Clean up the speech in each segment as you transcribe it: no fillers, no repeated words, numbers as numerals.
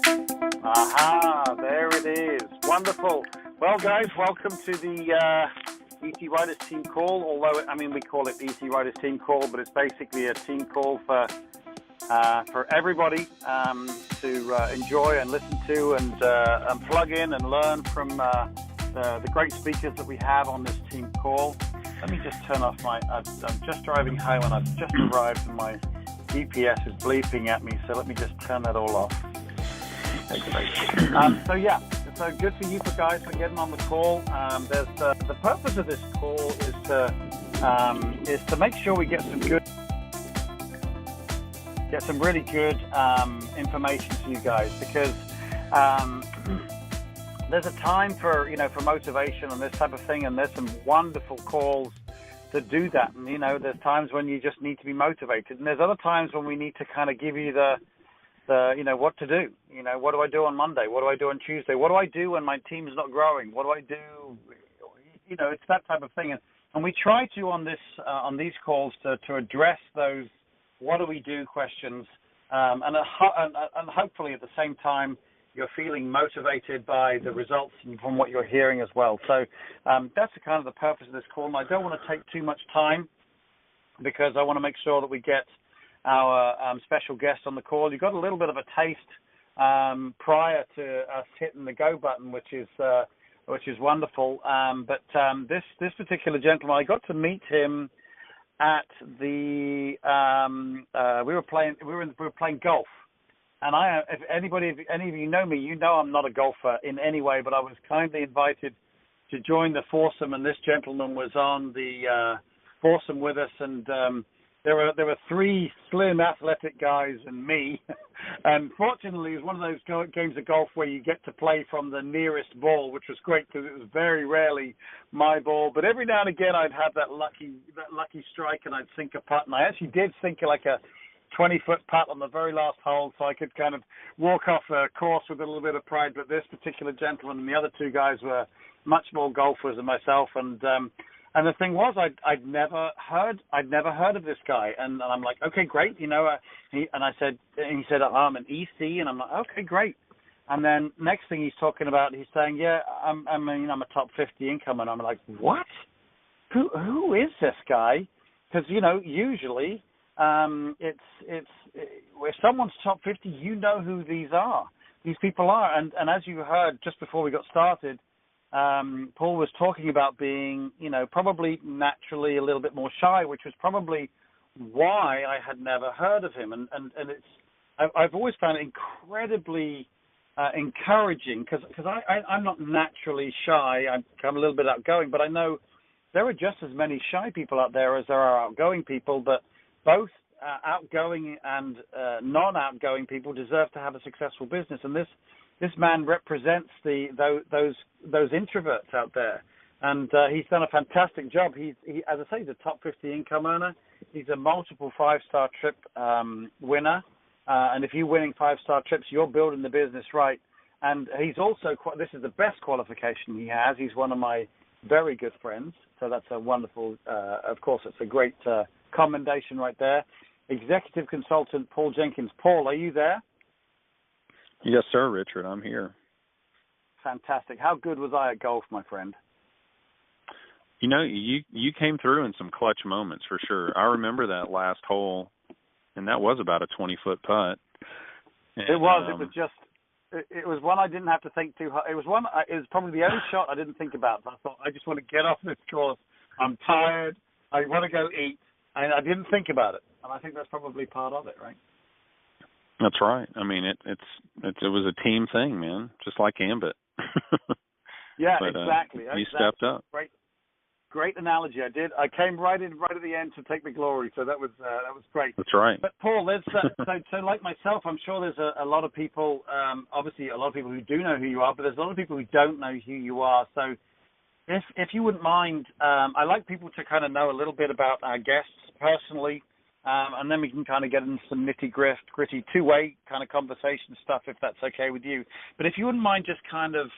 Aha, there it is. Wonderful. Well, guys, welcome to the ET Riders team call. Although, we call it the ET Riders team call, but it's basically a team call for everybody to enjoy and listen to and plug in and learn from the great speakers that we have on this team call. Let me just turn off I'm just driving home and I've just arrived and my GPS is bleeping at me, so let me just turn that all off. So good for you guys for getting on the call. The purpose of this call is to make sure we get some really good information to you guys, because there's a time for motivation and this type of thing, and there's some wonderful calls to do that. And there's times when you just need to be motivated, and there's other times when we need to kind of give you the what to do. What do I do on Monday? What do I do on Tuesday? What do I do when my team is not growing? What do I do? It's that type of thing. And we try to on these calls to address those what do we do questions, and hopefully at the same time you're feeling motivated by the results and from what you're hearing as well. So that's kind of the purpose of this call. And I don't want to take too much time because I want to make sure that we get our special guest on the call. You got a little bit of a taste prior to us hitting the go button, which is wonderful. But this particular gentleman, I got to meet him at the we were playing golf, and if any of you know me, I'm not a golfer in any way, but I was kindly invited to join the foursome, and this gentleman was on the foursome with us, and there were three slim, athletic guys and me. And fortunately, it was one of those games of golf where you get to play from the nearest ball, which was great because it was very rarely my ball. But every now and again, I'd have that lucky strike and I'd sink a putt. And I actually did sink like a 20-foot putt on the very last hole, so I could kind of walk off a course with a little bit of pride. But this particular gentleman and the other two guys were much more golfers than myself, and the thing was, I'd never heard of this guy, and I'm like, okay, great, he said, I'm an EC, and I'm like, okay, great. And then next thing he's talking about, he's saying, yeah, I'm a top 50 income, and I'm like, what? Who is this guy? Because usually it's if someone's top 50, who these people are, and as you heard just before we got started. Paul was talking about being, probably naturally a little bit more shy, which was probably why I had never heard of him. And I've always found it incredibly encouraging because I'm not naturally shy. I'm a little bit outgoing, but I know there are just as many shy people out there as there are outgoing people, but both outgoing and non-outgoing people deserve to have a successful business. And this man represents those introverts out there, and he's done a fantastic job. He, as I say, he's a top 50 income earner. He's a multiple 5-star trip winner, and if you're winning 5-star trips, you're building the business right. And he's also this is the best qualification he has. He's one of my very good friends, so that's a wonderful. Of course, it's a great commendation right there. Executive consultant Paul Jenkins. Paul, are you there? Yes, sir, Richard. I'm here. Fantastic. How good was I at golf, my friend? You came through in some clutch moments for sure. I remember that last hole, and that was about a 20-foot putt. And, it was. It was one I didn't have to think too hard. It was probably the only shot I didn't think about. I thought, I just want to get off this course. I'm tired. I want to go eat. And I didn't think about it. And I think that's probably part of it, right? That's right. I mean, it was a team thing, man, just like Ambit. Yeah, but, exactly. You stepped up. Great analogy. I did. I came right at the end to take the glory, so that was great. That's right. But Paul, so like myself, I'm sure there's a lot of people. Obviously, a lot of people who do know who you are, but there's a lot of people who don't know who you are. So, if you wouldn't mind, I like people to kind of know a little bit about our guests personally. And then we can kind of get into some nitty-gritty two-way kind of conversation stuff, if that's okay with you. But if you wouldn't mind just kind of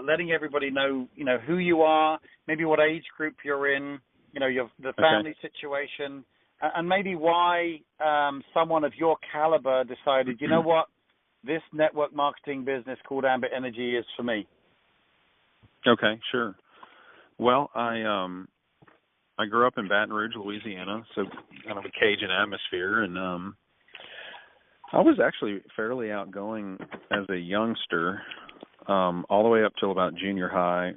letting everybody know, who you are, maybe what age group you're in, the family situation, and maybe why someone of your caliber decided, you know what, this network marketing business called Ambit Energy is for me. Okay, sure. Well, I grew up in Baton Rouge, Louisiana, so kind of a Cajun atmosphere, and I was actually fairly outgoing as a youngster, all the way up till about junior high.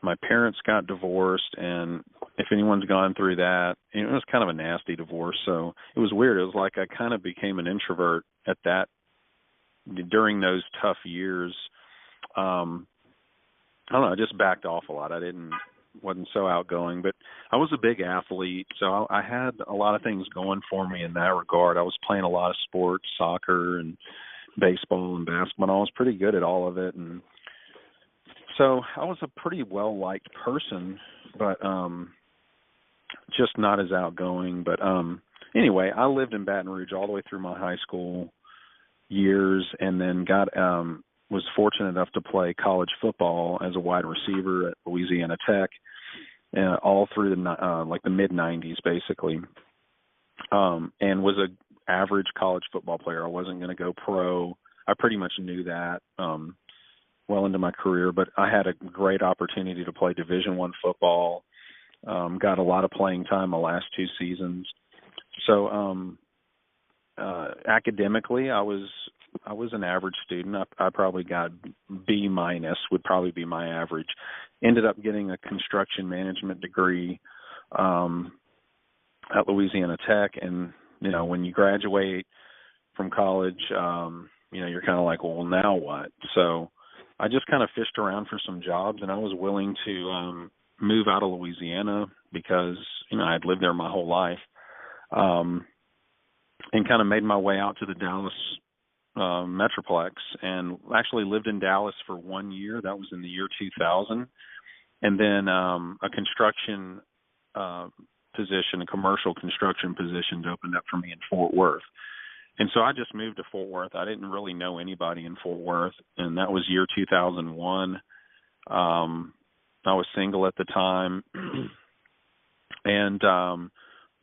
My parents got divorced, and if anyone's gone through that, it was kind of a nasty divorce, so it was weird. It was like I kind of became an introvert at that during those tough years. I don't know, I just backed off a lot. Wasn't so outgoing, but I was a big athlete, so I had a lot of things going for me in that regard. I was playing a lot of sports, soccer and baseball and basketball. I was pretty good at all of it, and so I was a pretty well-liked person, but just not as outgoing. But anyway, I lived in Baton Rouge all the way through my high school years, and then was fortunate enough to play college football as a wide receiver at Louisiana Tech, all through the mid-'90s, basically, and was an average college football player. I wasn't going to go pro. I pretty much knew that well into my career, but I had a great opportunity to play Division I football, got a lot of playing time the last 2 seasons. So academically, I was an average student. I probably got B- would probably be my average. Ended up getting a construction management degree at Louisiana Tech, and when you graduate from college, you're kind of like, well, now what? So I just kind of fished around for some jobs, and I was willing to move out of Louisiana because I'd lived there my whole life, and kind of made my way out to the Dallas Metroplex, and actually lived in Dallas for 1 year. That was in the year 2000. And then a construction position, a commercial construction position opened up for me in Fort Worth. And so I just moved to Fort Worth. I didn't really know anybody in Fort Worth, and that was year 2001. I was single at the time, and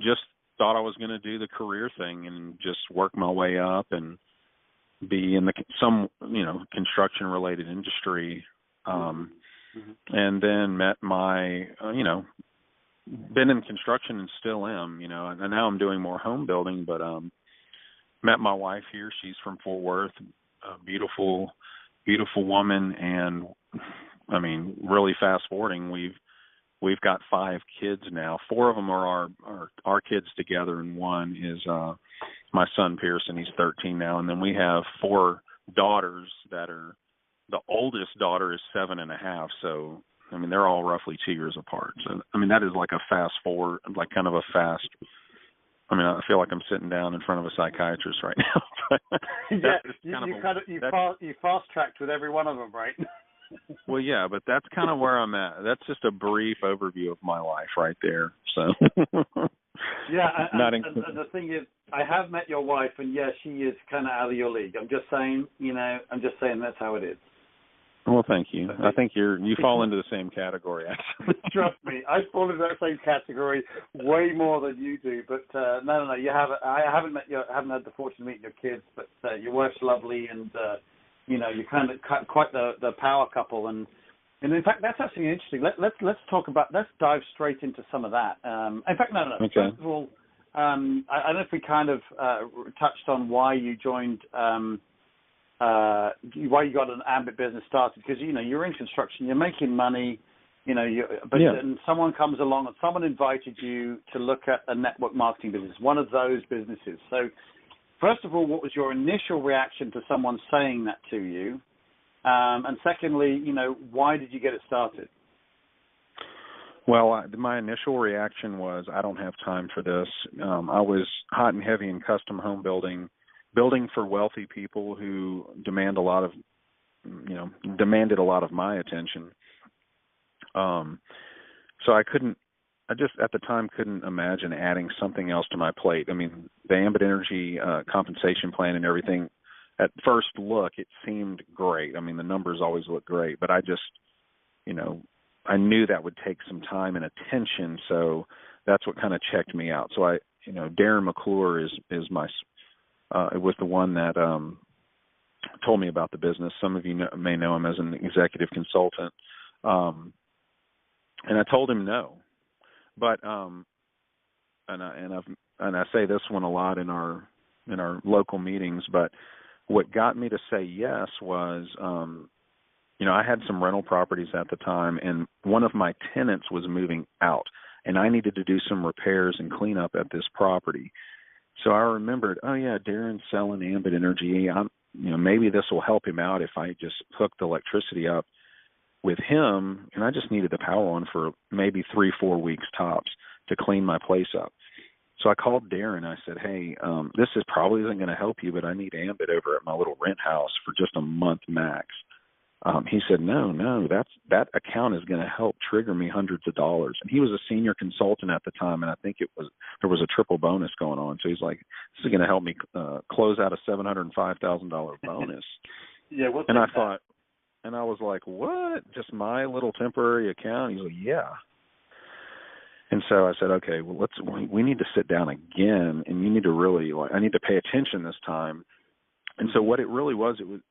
just thought I was going to do the career thing and just work my way up and be in some construction related industry, and then met my been in construction and still am, and now I'm doing more home building, but met my wife here. She's from Fort Worth, a beautiful woman, and I mean, really fast forwarding, we've got 5 kids now. 4 of them are our kids together, and one is my son Pearson. He's 13 now, and then we have 4 daughters the oldest daughter is 7.5. So I mean, they're all roughly 2 years apart. So I mean, that is like a fast forward, like kind of a fast. I mean, I feel like I'm sitting down in front of a psychiatrist right now. You fast tracked with every one of them, right? Well, yeah, but that's kind of where I'm at. That's just a brief overview of my life right there. So, yeah, and the thing is, I have met your wife, and yeah, she is kind of out of your league. I'm just saying, that's how it is. Well, thank you. I think you fall into the same category, actually. Trust me, I fall into that same category way more than you do. But no, you haven't. I haven't had the fortune of meeting your kids, but your wife's lovely, and you're kind of quite the power couple. And in fact, that's actually interesting. Let's talk about. Let's dive straight into some of that. In fact, no. Okay. First of all, I don't know if we kind of touched on why you joined. Why you got an Ambit business started, because you're in construction, you're making money, then someone comes along and someone invited you to look at a network marketing business, one of those businesses. So first of all, what was your initial reaction to someone saying that to you? And secondly, why did you get it started? Well, my initial reaction was, I don't have time for this. I was hot and heavy in custom home building for wealthy people who demanded a lot of my attention. So I just at the time couldn't imagine adding something else to my plate. I mean, the Ambit Energy compensation plan and everything, at first look, it seemed great. I mean, the numbers always look great, but I just, I knew that would take some time and attention. So that's what kind of checked me out. So Darren McClure is my, it was the one that told me about the business. Some of you may know him as an executive consultant. And I told him no. But and I say this one a lot in our local meetings, but what got me to say yes was I had some rental properties at the time, and one of my tenants was moving out, and I needed to do some repairs and cleanup at this property. So I remembered, oh yeah, Darren's selling Ambit Energy. Maybe this will help him out if I just hook the electricity up with him, and I just needed the power on for maybe 3-4 weeks tops to clean my place up. So I called Darren. I said, hey, this probably isn't going to help you, but I need Ambit over at my little rent house for just a month max. He said, no, that account is going to help trigger me hundreds of dollars. And he was a senior consultant at the time, and I think there was a triple bonus going on. So he's like, this is going to help me close out a $705,000 bonus. Yeah, and I thought, and I was like, what? Just my little temporary account? He's like, yeah. And so I said, okay, well, we need to sit down again, and you need to really, I need to pay attention this time. And so what it really was, it was,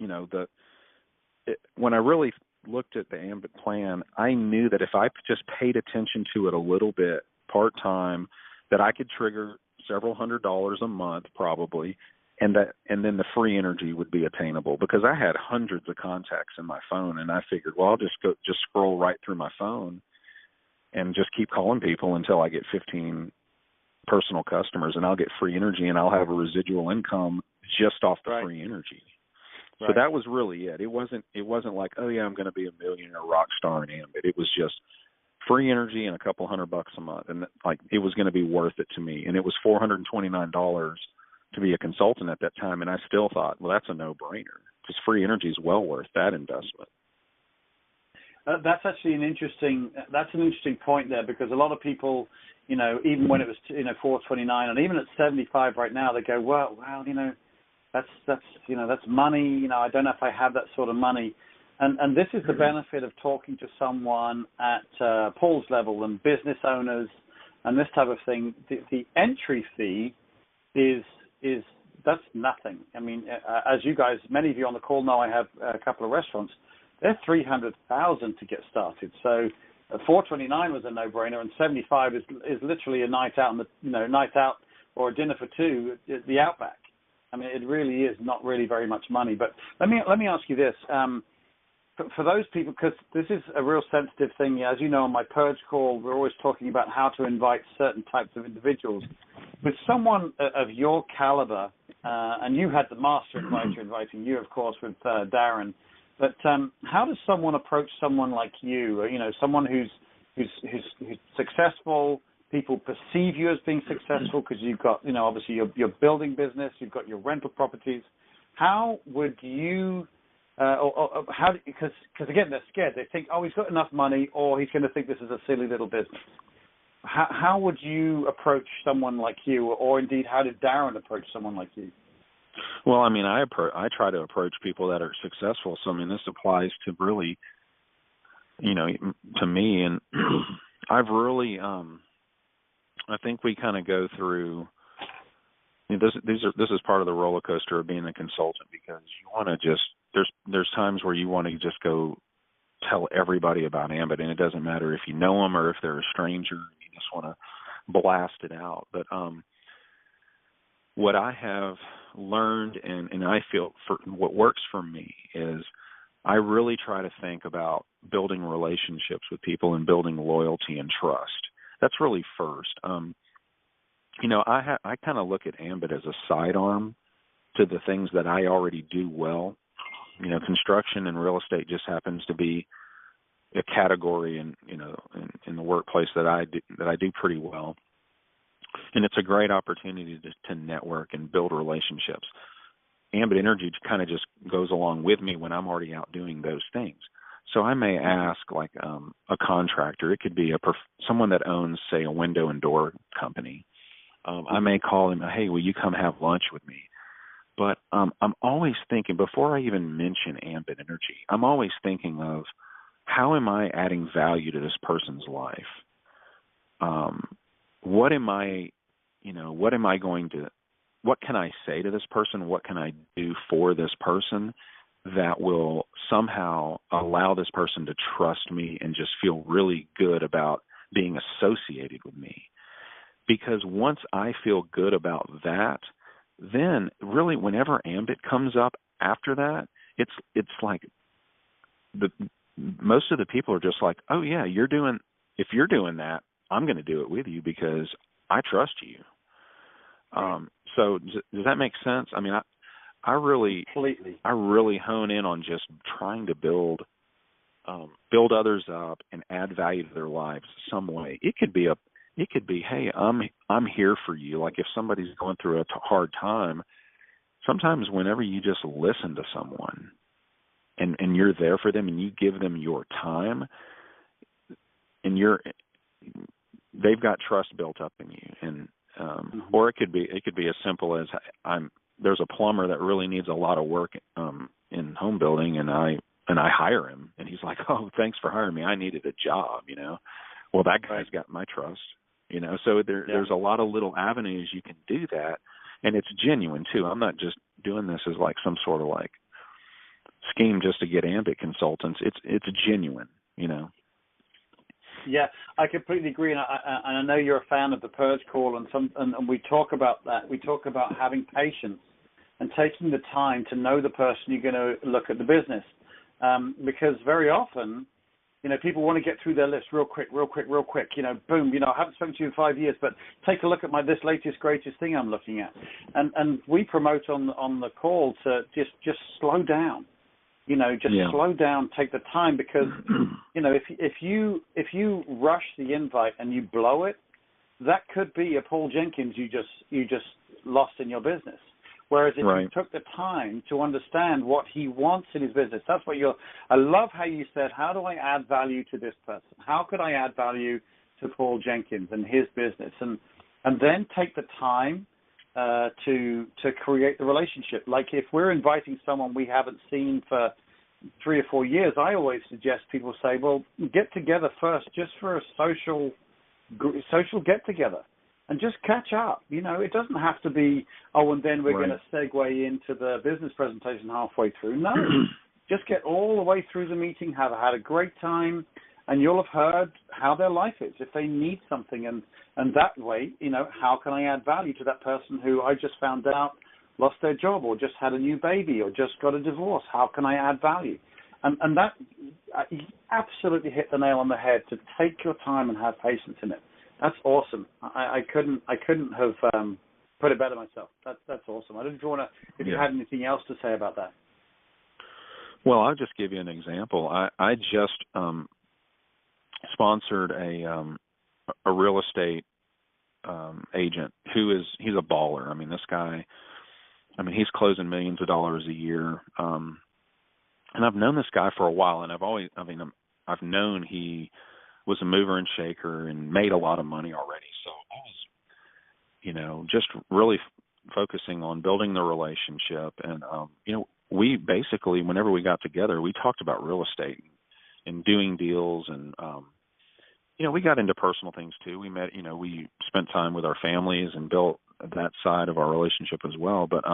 when I really looked at the Ambit plan, I knew that if I just paid attention to it a little bit part-time, that I could trigger several $100s a month probably, and then the free energy would be attainable, because I had hundreds of contacts in my phone, and I figured, well, I'll just scroll right through my phone and just keep calling people until I get 15 personal customers, and I'll get free energy, and I'll have a residual income just off the free energy. So that was really it. It wasn't like, oh yeah, I'm going to be a millionaire rock star in Ambit. It was just free energy and a couple $100 a month, and it was going to be worth it to me. And it was $429 to be a consultant at that time, and I still thought, well, that's a no-brainer, because free energy is well worth that investment. That's actually an interesting point there, because a lot of people, even when it was $429, and even at $75 right now, they go, well, that's money. I don't know if I have that sort of money. And this is the benefit of talking to someone at Paul's level and business owners and this type of thing. The entry fee that's nothing. I mean, as you guys, many of you on the call know, I have a couple of restaurants. They're $300,000 to get started. So $429 was a no-brainer, and $75 is literally a night out, night out or a dinner for two at the Outback. I mean, it really is not really very much money. But let me ask you this. For those people, because this is a real sensitive thing. As you know, on my Purge call, we're always talking about how to invite certain types of individuals. With someone of your caliber, and you had the master advisor inviting you, of course, with Darren, but how does someone approach someone like you? Someone who's successful. People perceive you as being successful because you've got, obviously your building business, you've got your rental properties. How would you, because again, they're scared. They think, oh, he's got enough money, or he's going to think this is a silly little business. How would you approach someone like you, or indeed, how did Darren approach someone like you? Well, I mean, I try to approach people that are successful. So, I mean, this applies to really, to me, and I've really, I think we kind of go through. This is part of the roller coaster of being a consultant, because you want to just there's times where you want to just go tell everybody about Ambit, and it doesn't matter if you know them or if they're a stranger. You just want to blast it out. But what I have learned, and I feel for what works for me, is I really try to think about building relationships with people and building loyalty and trust. That's really first. I kind of look at Ambit as a sidearm to the things that I already do well. Construction and real estate just happens to be a category in the workplace that I do pretty well. And it's a great opportunity to network and build relationships. Ambit Energy kind of just goes along with me when I'm already out doing those things. So I may ask, like a contractor. It could be someone that owns, say, a window and door company. I may call him, hey, will you come have lunch with me? But I'm always thinking, before I even mention Ambit Energy, I'm always thinking of, how am I adding value to this person's life? What am I going to what can I say to this person? What can I do for this person that will somehow allow this person to trust me and just feel really good about being associated with me? Because once I feel good about that, then really whenever Ambit comes up after that, it's like most of the people are just like, oh yeah, if you're doing that, I'm going to do it with you because I trust you. So does that make sense? I mean, I really hone in on just trying to build others up and add value to their lives some way. It could be, hey, I'm here for you. Like if somebody's going through a hard time, sometimes whenever you just listen to someone and you're there for them and you give them your time, and they've got trust built up in you. And or it could be as simple as there's a plumber that really needs a lot of work in home building, and I hire him, and he's like, oh, thanks for hiring me. I needed a job, Well, that guy's got my trust, So there's a lot of little avenues you can do that, and it's genuine too. I'm not just doing this as like some sort of like scheme just to get Ambit consultants. It's genuine, Yeah, I completely agree, and I know you're a fan of the Purge Call, and we talk about that. We talk about having patience and taking the time to know the person you're going to look at the business, because very often, people want to get through their list real quick. Boom, I haven't spoken to you in 5 years, but take a look at this latest, greatest thing I'm looking at, and we promote on the call to just slow down. Slow down, take the time, because, if you rush the invite and you blow it, that could be a Paul Jenkins you just lost in your business. Whereas if you took the time to understand what he wants in his business, that's what I love how you said, how do I add value to this person? How could I add value to Paul Jenkins and his business? And then take the time to create the relationship. Like if we're inviting someone we haven't seen for 3 or 4 years, I always suggest people say, well, get together first just for a social get together and just catch up. It doesn't have to be, and then we're going to segue into the business presentation halfway through. No, just get all the way through the meeting, have had a great time, and you'll have heard how their life is, if they need something. And that way, how can I add value to that person who I just found out lost their job or just had a new baby or just got a divorce? How can I add value? And that, you absolutely hit the nail on the head, to take your time and have patience in it. That's awesome. I couldn't have put it better myself. That's awesome. I didn't know if you had anything else to say about that. Well, I'll just give you an example. I just sponsored a real estate agent he's a baller. I mean, this guy, he's closing millions of dollars a year. And I've known this guy for a while, and I've known he was a mover and shaker and made a lot of money already. So I was, just really focusing on building the relationship. And, we basically, whenever we got together, we talked about real estate and doing deals. And, we got into personal things too. We met, we spent time with our families and built that side of our relationship as well. But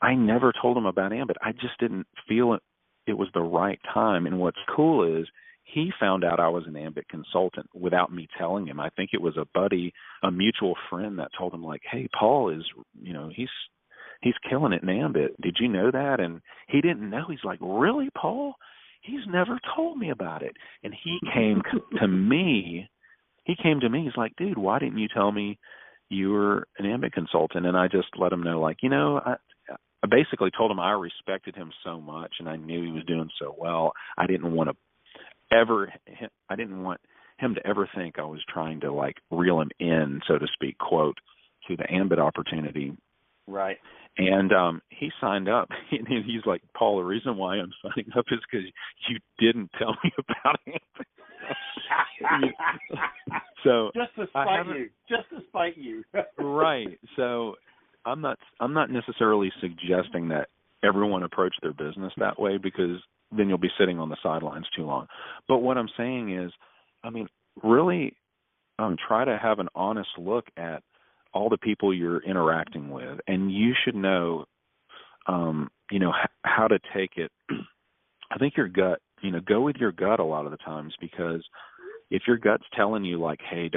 I never told him about Ambit. I just didn't feel it was the right time. And what's cool is he found out I was an Ambit consultant without me telling him. I think it was a buddy, a mutual friend that told him, like, hey, Paul is, he's killing it in Ambit. Did you know that? And he didn't know. He's like, really, Paul? He's never told me about it. And he came to me. He's like, dude, why didn't you tell me you were an Ambit consultant? And I just let him know, like, I basically told him I respected him so much and I knew he was doing so well. I didn't want him to ever think I was trying to like reel him in, so to speak, quote, to the Ambit opportunity. Right. And he signed up. And he's like, Paul, the reason why I'm signing up is because you didn't tell me about Ambit. So just to spite you. Right. So I'm not necessarily suggesting that everyone approach their business that way, because then you'll be sitting on the sidelines too long. But what I'm saying is, really try to have an honest look at all the people you're interacting with, and you should know, how to take it. I think your gut, go with your gut a lot of the times, because if your gut's telling you like, hey,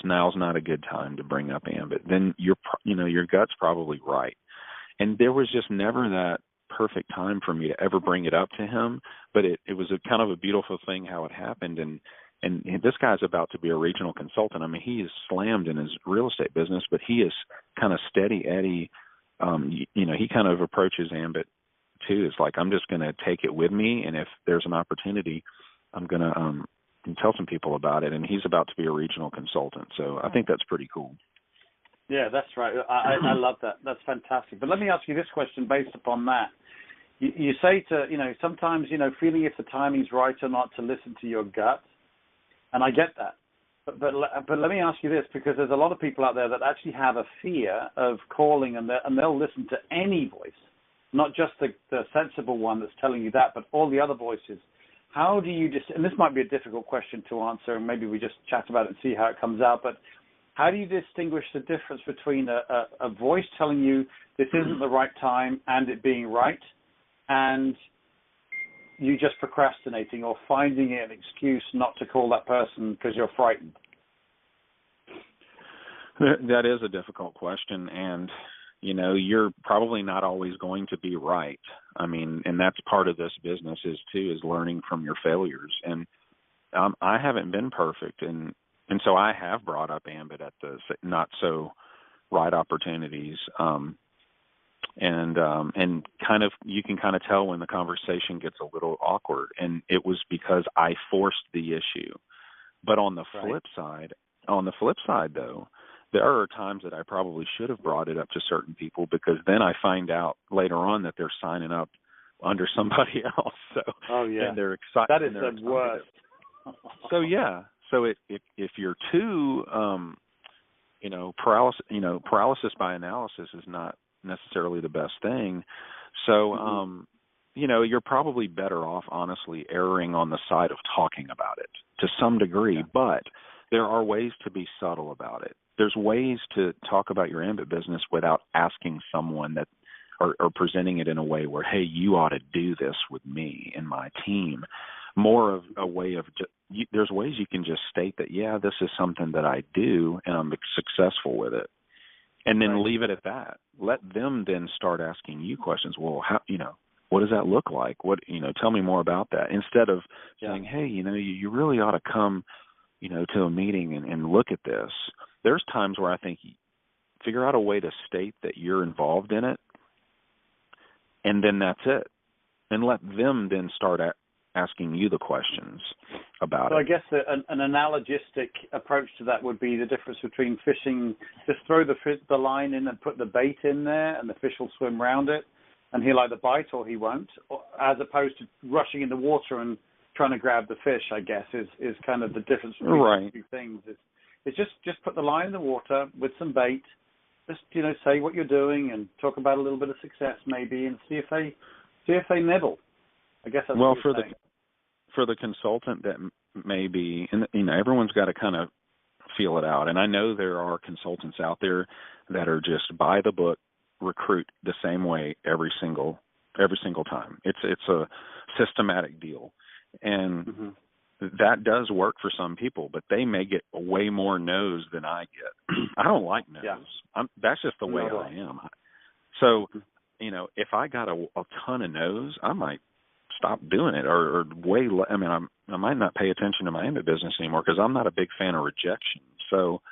now's not a good time to bring up Ambit, then your gut's probably right. And there was just never that perfect time for me to ever bring it up to him, but it was a kind of a beautiful thing how it happened. And this guy's about to be a regional consultant. I mean, he is slammed in his real estate business, but he is kind of steady Eddie. He kind of approaches Ambit too. It's like, I'm just going to take it with me, and if there's an opportunity, I'm going to tell some people about it. And he's about to be a regional consultant, so I think that's pretty cool. Yeah, that's right. I love that. That's fantastic. But let me ask you this question based upon that. You say to, sometimes, feeling if the timing's right or not to listen to your gut, and I get that. But let me ask you this, because there's a lot of people out there that actually have a fear of calling, and they'll listen to any voice, not just the sensible one that's telling you that, but all the other voices. How do you and this might be a difficult question to answer, and maybe we just chat about it and see how it comes out, but how do you distinguish the difference between a voice telling you this isn't the right time and it being right, and you just procrastinating or finding an excuse not to call that person because you're frightened? That is a difficult question, and you're probably not always going to be right. I mean, and that's part of this business is learning from your failures. And I haven't been perfect, and so I have brought up Ambit at the not so right opportunities. And kind of, you can kind of tell when the conversation gets a little awkward, and it was because I forced the issue. But on the flip side though, there are times that I probably should have brought it up to certain people, because then I find out later on that they're signing up under somebody else. So, and they're excited. That is the worst. So yeah. So if you're too, paralysis by analysis is not necessarily the best thing. So, you're probably better off, honestly, erring on the side of talking about it to some degree. Yeah. But there are ways to be subtle about it. There's ways to talk about your Ambit business without asking someone that, or presenting it in a way where, hey, you ought to do this with me and my team. More of a way of, there's ways you can just state that, yeah, this is something that I do and I'm successful with it. And then leave it at that. Let them then start asking you questions. Well, how, what does that look like? What, tell me more about that. Instead of saying, hey, you really ought to come, to a meeting and look at this. There's times where I think figure out a way to state that you're involved in it, and then that's it. And let them then start asking you the questions about it. So I guess an analogistic approach to that would be the difference between fishing, just throw the line in and put the bait in there, and the fish will swim around it, and he'll either bite or he won't, as opposed to rushing in the water and trying to grab the fish, I guess, is kind of the difference between the two things. It's just put the line in the water with some bait, just, say what you're doing and talk about a little bit of success maybe, and see if they nibble. I guess that's well, what you're saying. For the consultant that may be, and everyone's got to kind of feel it out. And I know there are consultants out there that are just by the book, recruit the same way every single time. It's a systematic deal, and that does work for some people, but they may get way more no's than I get. I don't like no's. Yeah. That's just the way I am. So, if I got a ton of no's, I might stop doing it, or I might not pay attention to my Ambit business anymore, because I'm not a big fan of rejection. So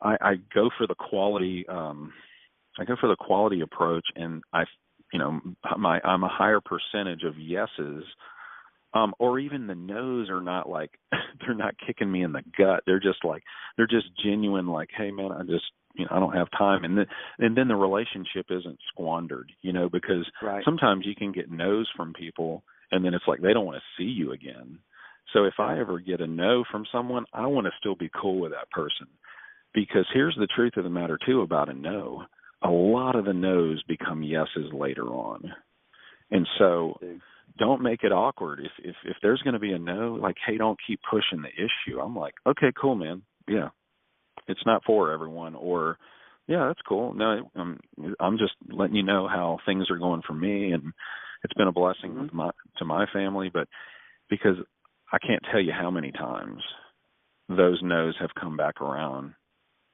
I go for the quality. I go for the quality approach, and I'm a higher percentage of yeses, or even the no's are not like they're not kicking me in the gut. They're just genuine. Like, hey man, I don't have time, and then the relationship isn't squandered. Because sometimes you can get no's from people, and then it's like they don't want to see you again. So if I ever get a no from someone, I want to still be cool with that person, because here's the truth of the matter too about a no. A lot of the no's become yeses later on. And so don't make it awkward. If there's going to be a no, like, hey, don't keep pushing the issue. I'm like, okay, cool, man. Yeah, it's not for everyone, or yeah, that's cool. No, I'm just letting you know how things are going for me, and it's been a blessing to my family. But because I can't tell you how many times those no's have come back around,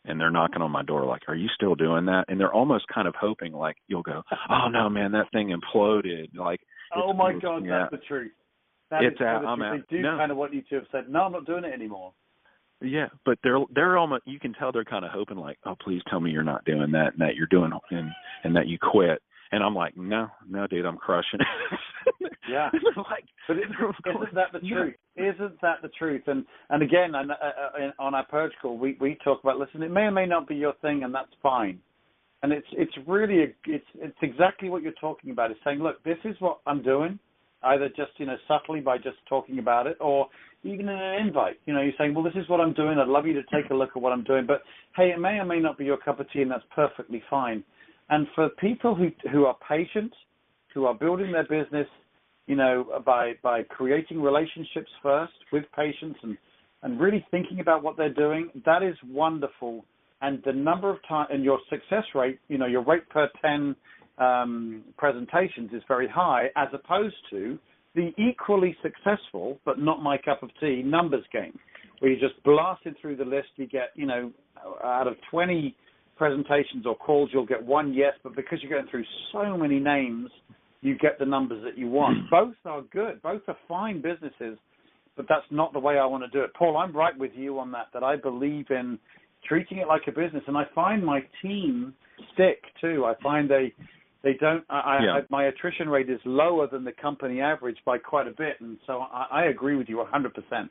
and they're knocking on my door like, "Are you still doing that?" And they're almost kind of hoping like you'll go, "Oh no, man, that thing imploded." Like, oh my God, that's the truth. It's they do kind of want you to have said, "No, I'm not doing it anymore." Yeah, but they're almost, you can tell they're kind of hoping like, "Oh, please tell me you're not doing that, and that you're doing and that you quit." And I'm like, no, dude, I'm crushing it. Yeah. Like, but isn't that the truth? Isn't that the truth? And again, on our purge call, we talk about, listen, it may or may not be your thing, and that's fine. And it's really it's exactly what you're talking about. It's saying, look, this is what I'm doing, either just subtly by just talking about it, or even in an invite. You're saying, well, this is what I'm doing. I'd love you to take a look at what I'm doing, but hey, it may or may not be your cup of tea, and that's perfectly fine. And for people who are patient, who are building their business, by creating relationships first with patience and really thinking about what they're doing, that is wonderful. And the number of time and your success rate, your rate per 10 presentations is very high, as opposed to the equally successful but not my cup of tea numbers game, where you just blasted through the list. You get, out of 20 presentations or calls, you'll get one yes, but because you're going through so many names, you get the numbers that you want. Both are good. Both are fine businesses, but that's not the way I want to do it. Paul, I'm right with you on that I believe in treating it like a business, and I find my team stick too. I find they don't. My attrition rate is lower than the company average by quite a bit, and so I agree with you 100%.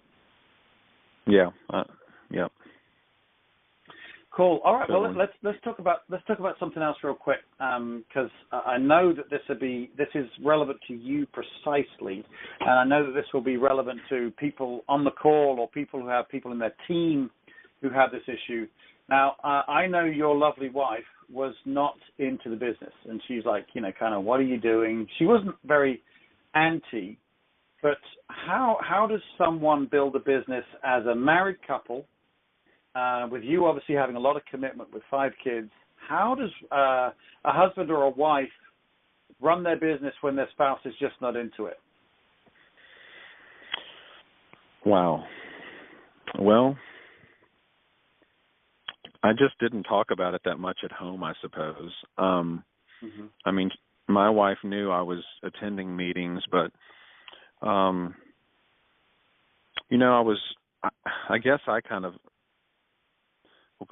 Yeah. Yeah. Cool. All right. Well, let's talk about something else real quick, because I know that this is relevant to you precisely, and I know that this will be relevant to people on the call or people who have people in their team who have this issue. Now, I know your lovely wife was not into the business, and she's like, kind of, what are you doing? She wasn't very anti, but how does someone build a business as a married couple? With you obviously having a lot of commitment with 5 kids, how does a husband or a wife run their business when their spouse is just not into it? Wow. Well, I just didn't talk about it that much at home, I suppose. I mean, my wife knew I was attending meetings, but, I guess I kind of,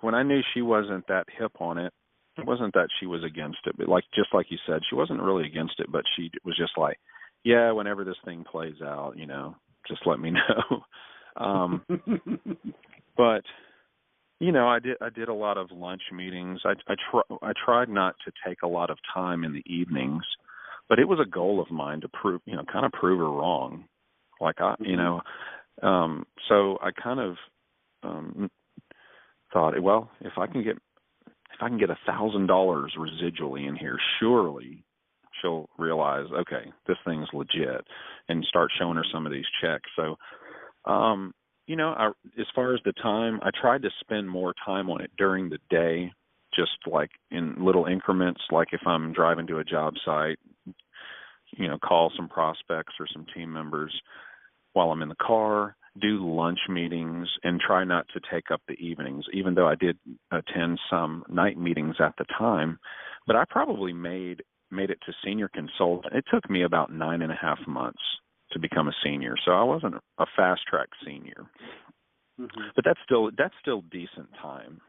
when I knew she wasn't that hip on it, it wasn't that she was against it, but just like you said, she wasn't really against it, but she was just like, yeah, whenever this thing plays out, just let me know. But, I did a lot of lunch meetings. I tried not to take a lot of time in the evenings, but it was a goal of mine to prove her wrong. So I kind of, thought, well, if I can get $1,000 residually in here, surely she'll realize, okay, this thing's legit, and start showing her some of these checks. So, as far as the time, I tried to spend more time on it during the day, just like in little increments, like if I'm driving to a job site, call some prospects or some team members while I'm in the car, do lunch meetings, and try not to take up the evenings, even though I did attend some night meetings at the time. But I probably made it to senior consultant. It took me about 9.5 months to become a senior, so I wasn't a fast-track senior. But that's still decent time,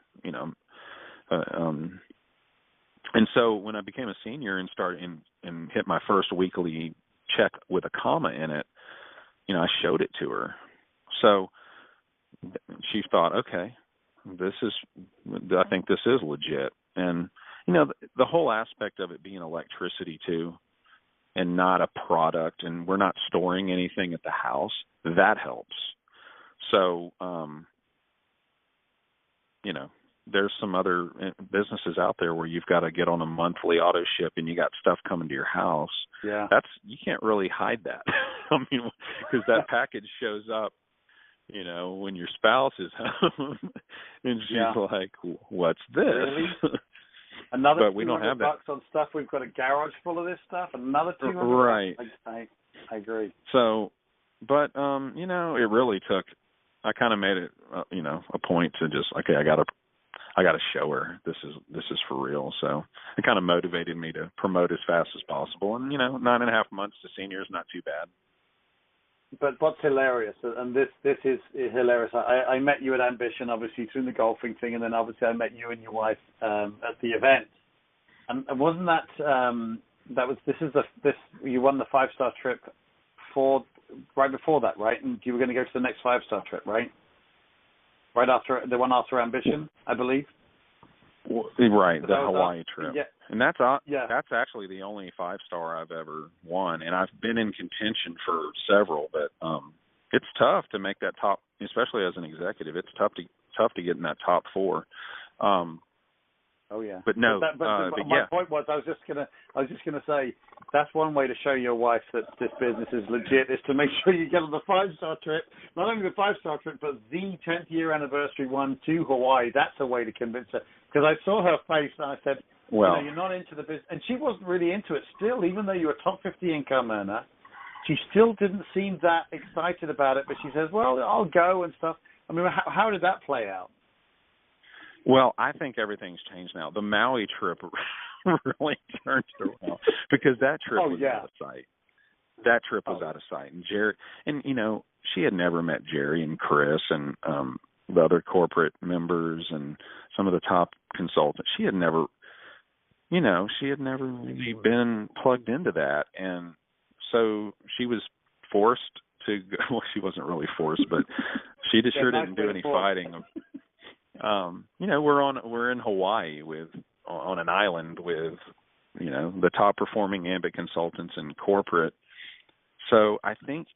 And so when I became a senior and started and hit my first weekly check with a comma in it, I showed it to her. So she thought, okay, I think this is legit. And, the whole aspect of it being electricity too, and not a product, and we're not storing anything at the house, that helps. So, there's some other businesses out there where you've got to get on a monthly auto ship and you got stuff coming to your house. Yeah. You can't really hide that. I mean, because that package shows up you know, when your spouse is home. And she's like, what's this? Really? Another but we don't have that. $200 on stuff. We've got a garage full of this stuff. Another $200. Right. I agree. So, but you know, it really took. I kind of made it, you know, a point to just, okay, I got to show her this is for real. So it kind of motivated me to promote as fast as possible. And you know, 9.5 months to senior is not too bad. But what's hilarious, and this is hilarious. I met you at Ambition, obviously through the golfing thing, and then obviously I met you and your wife at the event. And wasn't that you won the 5-star trip right before that, right? And you were going to go to the next 5-star trip, right? Right after the one after Ambition, I believe. Right, the Hawaii trip. Yeah. And that's actually the only 5-star I've ever won, and I've been in contention for several, but it's tough to make that top, especially as an executive. It's tough to get in that top 4. Oh yeah. But no. But my point was, I was just gonna say that's one way to show your wife that this business is legit is to make sure you get on the 5-star trip. Not only the 5-star trip, but the 10th year anniversary one to Hawaii. That's a way to convince her. Because I saw her face and I said, well, you know, you're not into the business, and she wasn't really into it. Still, even though you're a top 50 income earner, she still didn't seem that excited about it. But she says, well, I'll go and stuff. I mean, how did that play out? Well, I think everything's changed now. The Maui trip really turned it around because that trip was out of sight. That trip was out of sight. And Jerry, and you know, she had never met Jerry and Chris and the other corporate members and some of the top consultants. She had never really been plugged into that. And so she was forced to go. Well, she wasn't really forced, but she just sure didn't do any fighting. You know, we're in Hawaii on an island with, you know, the top performing Ambit consultants and corporate. So I think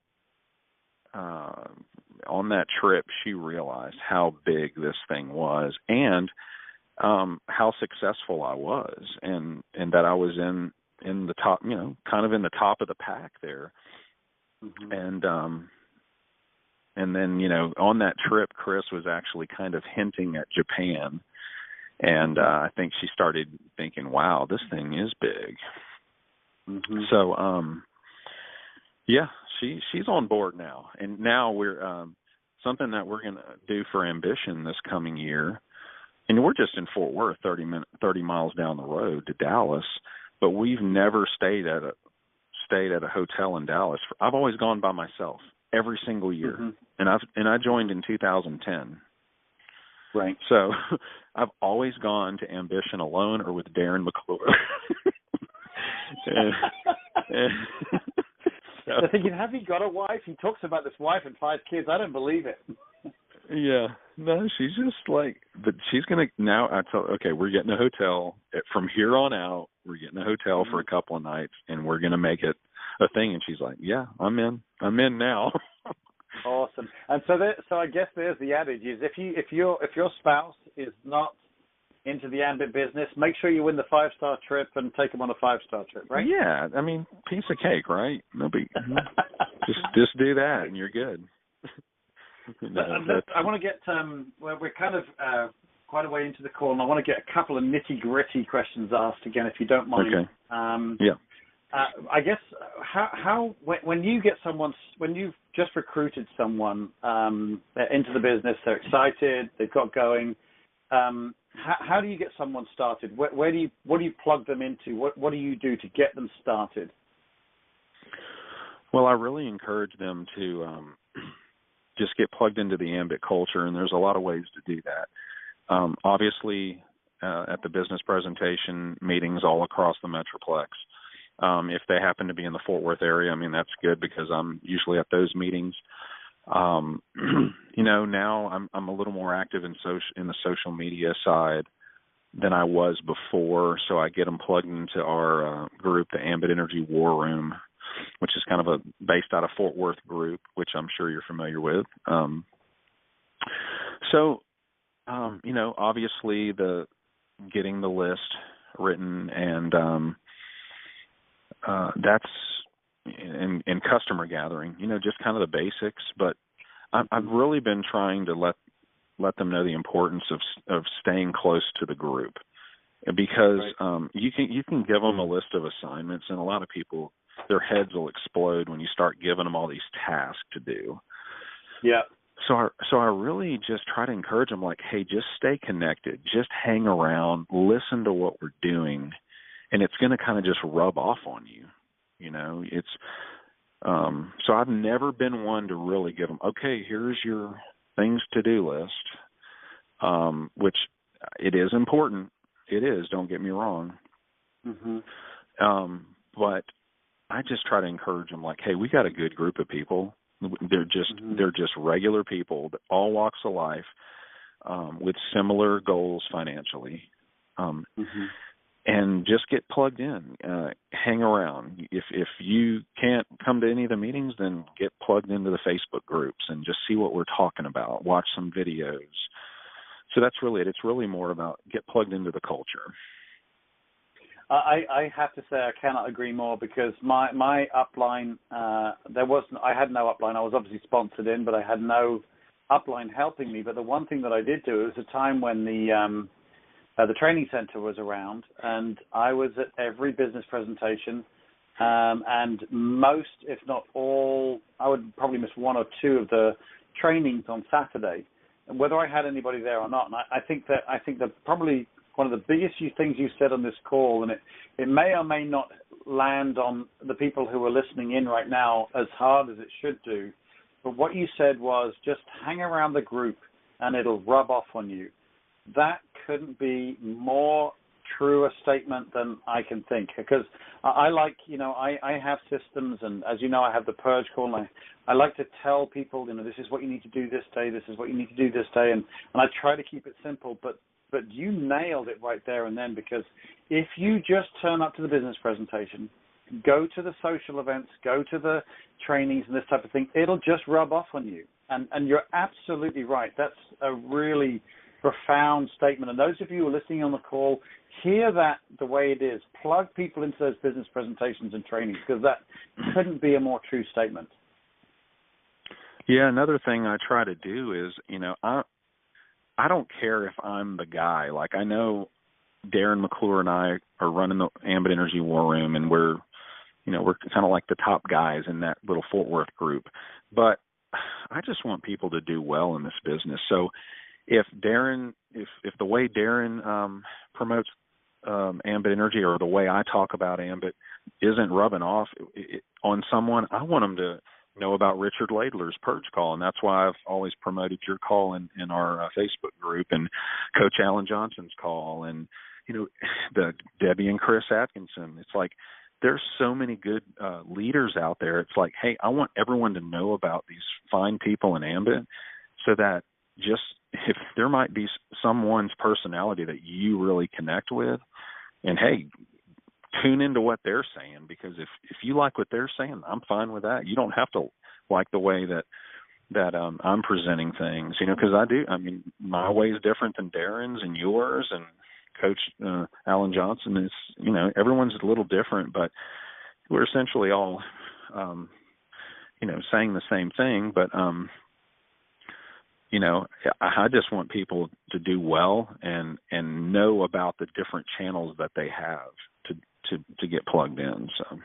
on that trip she realized how big this thing was and how successful I was and that I was in the top, you know, kind of in the top of the pack there. Mm-hmm. And then, you know, on that trip, Chris was actually kind of hinting at Japan. And I think she started thinking, wow, this thing is big. Mm-hmm. So, yeah, she's on board now. And now we're something that we're going to do for Ambition this coming year. And we're just in Fort Worth, 30 miles down the road to Dallas. But we've never stayed at a hotel in Dallas. I've always gone by myself. Every single year, mm-hmm. and I joined in 2010. Right. So I've always gone to Ambition alone or with Darren McClure. So thinking, have you got a wife? He talks about this wife and 5 kids. I don't believe it. Yeah, no, she's just like, but she's gonna now. Okay, we're getting a hotel from here on out. We're getting a hotel for a couple of nights, and we're gonna make it a thing. And she's like, yeah, I'm in now. Awesome. And so I guess there's the adage is if your spouse is not into the Ambit business, make sure you win the 5-star trip and take them on a 5-star trip, right? Yeah, I mean, piece of cake, right? just do that and you're good. I want to get we're kind of quite a way into the call, and I want to get a couple of nitty-gritty questions asked again, if you don't mind. Okay. Yeah. I guess when you get when you've just recruited someone into the business, they're excited, they've got going. How do you get someone started? What do you plug them into? What do you do to get them started? Well, I really encourage them to just get plugged into the Ambit culture, and there's a lot of ways to do that. Obviously, at the business presentation meetings all across the Metroplex. If they happen to be in the Fort Worth area, I mean, that's good because I'm usually at those meetings. You know, now I'm a little more active in the social media side than I was before, so I get them plugged into our group, the Ambit Energy War Room, which is kind of based out of Fort Worth group, which I'm sure you're familiar with. You know, obviously getting the list written and that's in customer gathering, you know, just kind of the basics. But I've really been trying to let them know the importance of staying close to the group, because you can give them a list of assignments, and a lot of people, their heads will explode when you start giving them all these tasks to do. Yeah. So I really just try to encourage them, like, hey, just stay connected, just hang around, listen to what we're doing, and it's going to kind of just rub off on you. You know, it's so I've never been one to really give them, okay, here's your things to do list, which it is important. It is, don't get me wrong. Mm-hmm. But I just try to encourage them, like, hey, we got a good group of people. They're just regular people, all walks of life, with similar goals financially, and just get plugged in, hang around. If you can't come to any of the meetings, then get plugged into the Facebook groups and just see what we're talking about. Watch some videos. So that's really it. It's really more about get plugged into the culture. I have to say I cannot agree more, because my upline, I had no upline. I was obviously sponsored in, but I had no upline helping me. But the one thing that I did do, it was a time when the training center was around, and I was at every business presentation, and most, if not all, I would probably miss one or two of the trainings on Saturday, whether I had anybody there or not. And I think that probably one of the biggest things you said on this call, and it may or may not land on the people who are listening in right now as hard as it should do, but what you said was just hang around the group and it'll rub off on you. That couldn't be more true a statement than I can think, because I like, I have systems, and as you know, I have the purge call, and I like to tell people, this is what you need to do this day, this is what you need to do this day, and I try to keep it simple, but you nailed it right there and then, because if you just turn up to the business presentation, go to the social events, go to the trainings and this type of thing, it'll just rub off on you. And you're absolutely right. That's a really profound statement. And those of you who are listening on the call, hear that the way it is. Plug people into those business presentations and trainings, because that couldn't be a more true statement. Yeah, another thing I try to do is, I don't care if I'm the guy. Like, I know Darren McClure and I are running the Ambit Energy War Room, and we're kind of like the top guys in that little Fort Worth group. But I just want people to do well in this business. So if the way Darren promotes Ambit Energy, or the way I talk about Ambit, isn't rubbing off on someone, I want them to know about Richard Laidler's Purge Call, and that's why I've always promoted your call in our Facebook group, and Coach Alan Johnson's call, and the Debbie and Chris Atkinson. It's like there's so many good leaders out there. It's like, hey, I want everyone to know about these fine people in Ambit, so that just if there might be someone's personality that you really connect with, and hey, tune into what they're saying, because if you like what they're saying, I'm fine with that. You don't have to like the way that I'm presenting things, because my way is different than Darren's and yours and Coach Alan Johnson. Is, everyone's a little different, but we're essentially all, saying the same thing. But, I just want people to do well and know about the different channels that they have to get plugged in. So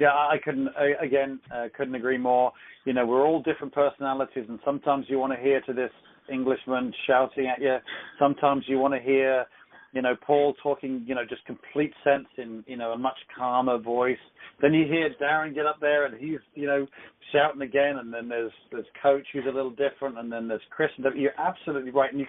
yeah, I couldn't agree more. We're all different personalities, and sometimes you want to hear to this Englishman shouting at you, sometimes you want to hear Paul talking just complete sense in a much calmer voice. Then you hear Darren get up there and he's shouting again, and then there's Coach who's a little different, and then there's Chris. You're absolutely right, and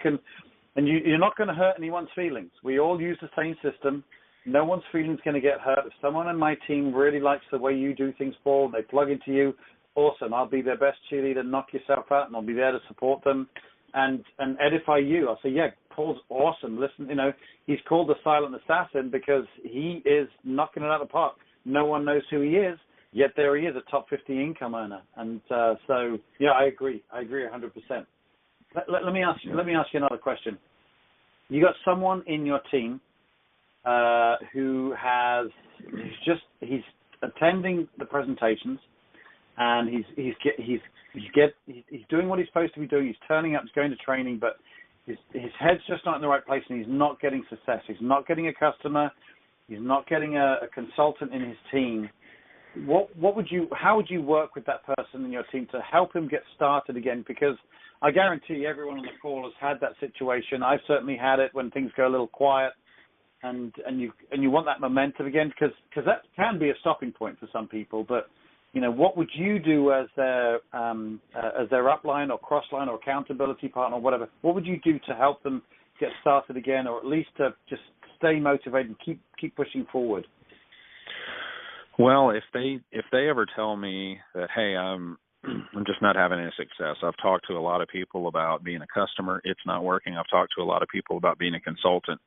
you're not going to hurt anyone's feelings. We all use the same system. No one's feelings going to get hurt. If someone on my team really likes the way you do things, Paul, they plug into you, awesome. I'll be their best cheerleader. Knock yourself out, and I'll be there to support them and edify you. I'll say, yeah, Paul's awesome. Listen, he's called the silent assassin because he is knocking it out of the park. No one knows who he is, yet there he is, a top 50 income earner. And so, yeah, I agree 100%. Let me ask you another question. You got someone in your team he's attending the presentations. and he's doing what he's supposed to be doing. He's turning up, he's going to training, but his head's just not in the right place, and he's not getting success. He's not getting a customer. He's not getting a consultant in his team. How would you work with that person in your team to help him get started again? Because I guarantee everyone on the call has had that situation. I've certainly had it when things go a little quiet, and you want that momentum again, because that can be a stopping point for some people. But what would you do as their upline or crossline or accountability partner or whatever? What would you do to help them get started again, or at least to just stay motivated and keep pushing forward? Well, if they ever tell me that, hey, I'm just not having any success. I've talked to a lot of people about being a customer. It's not working. I've talked to a lot of people about being a consultant,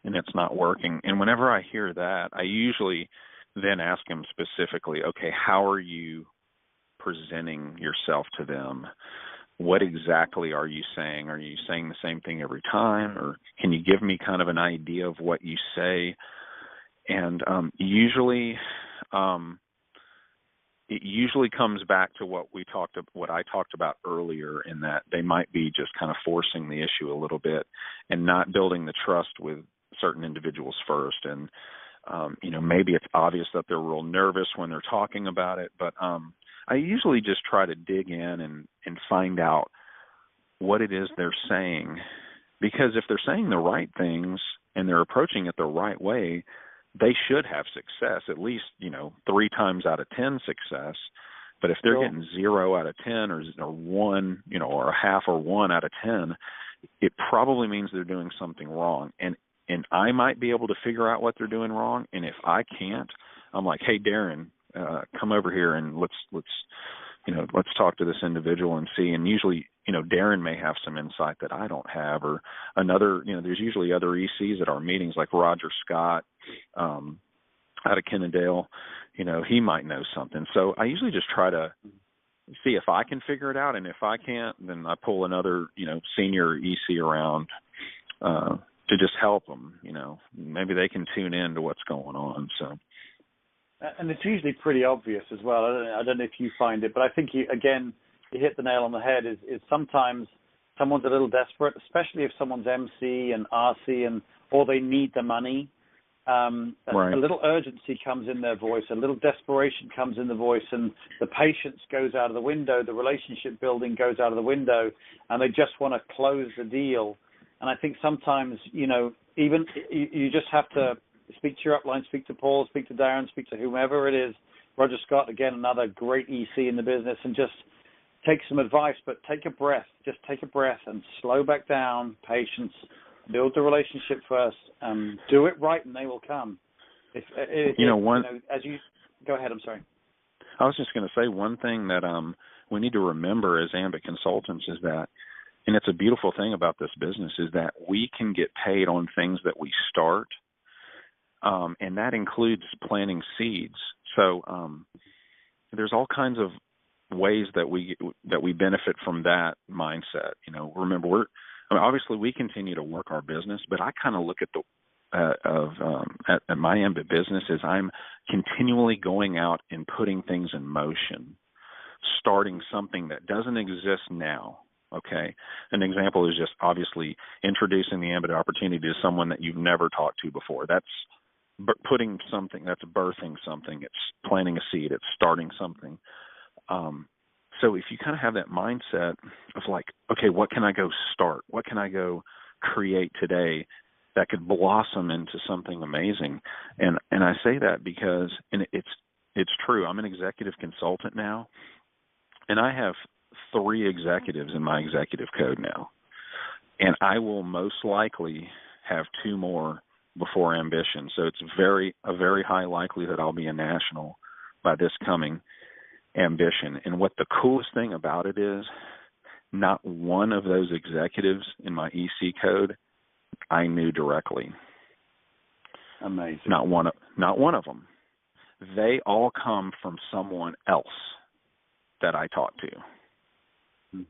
and it's not working. And whenever I hear that, I usually then ask them specifically, okay, how are you presenting yourself to them? What exactly are you saying? Are you saying the same thing every time, or can you give me kind of an idea of what you say? And usually it usually comes back to what I talked about earlier, in that they might be just kind of forcing the issue a little bit and not building the trust with certain individuals first. And maybe it's obvious that they're real nervous when they're talking about it, but I usually just try to dig in and find out what it is they're saying, because if they're saying the right things and they're approaching it the right way, they should have success, at least, 3 times out of 10 success. But if they're getting 0 out of 10 or 1, or a half or 1 out of 10, it probably means they're doing something wrong. And I might be able to figure out what they're doing wrong. And if I can't, I'm like, hey, Darren, come over here and let's talk to this individual and see. And usually, Darren may have some insight that I don't have, or another, there's usually other ECs at our meetings, like Roger Scott, out of Kennedale, he might know something. So I usually just try to see if I can figure it out. And if I can't, then I pull another, senior EC around, to just help them, maybe they can tune in to what's going on. So. And it's usually pretty obvious as well. I don't know if you find it, but I think you hit the nail on the head. Is sometimes someone's a little desperate, especially if someone's MC and RC or they need the money. Right. A little urgency comes in their voice, a little desperation comes in the voice, and the patience goes out of the window, the relationship building goes out of the window, and they just want to close the deal. And I think sometimes, even you just have to speak to your upline, speak to Paul, speak to Darren, speak to whomever it is. Roger Scott, again, another great EC in the business, and just take some advice, but take a breath. Just take a breath and slow back down, patience, build the relationship first, do it right, and they will come. Go ahead, I'm sorry. I was just going to say one thing that we need to remember as Ambit consultants is that, and it's a beautiful thing about this business, is that we can get paid on things that we start, and that includes planting seeds. So there's all kinds of ways that we benefit from that mindset. Remember, obviously we continue to work our business, but I kind of look at at my Ambit business as I'm continually going out and putting things in motion, starting something that doesn't exist now. Okay. An example is just obviously introducing the Ambit opportunity to someone that you've never talked to before. That's putting something, that's birthing something. It's planting a seed. It's starting something. So if you kind of have that mindset of like, okay, what can I go start? What can I go create today that could blossom into something amazing? And I say that because, and it's true, I'm an executive consultant now, and I have 3 executives in my executive code now. And I will most likely have 2 more before Ambition. So it's a very high likelihood I'll be a national by this coming Ambition. And what the coolest thing about it is, not one of those executives in my EC code I knew directly. Amazing. Not one of them. They all come from someone else that I talked to,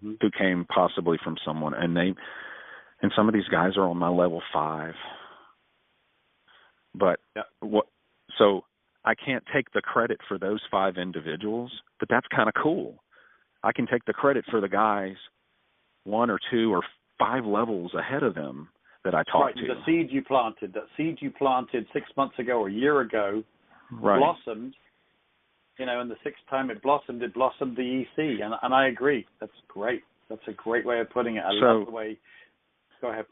who came possibly from someone, and some of these guys are on my level 5. But so I can't take the credit for those 5 individuals, but that's kind of cool. I can take the credit for the guys 1 or 2 or 5 levels ahead of them that I talked to. The seed you planted, 6 months ago or a year ago, blossomed, and the 6th time it blossomed the EC. And I agree. That's great. That's a great way of putting it. I love the way. Go ahead.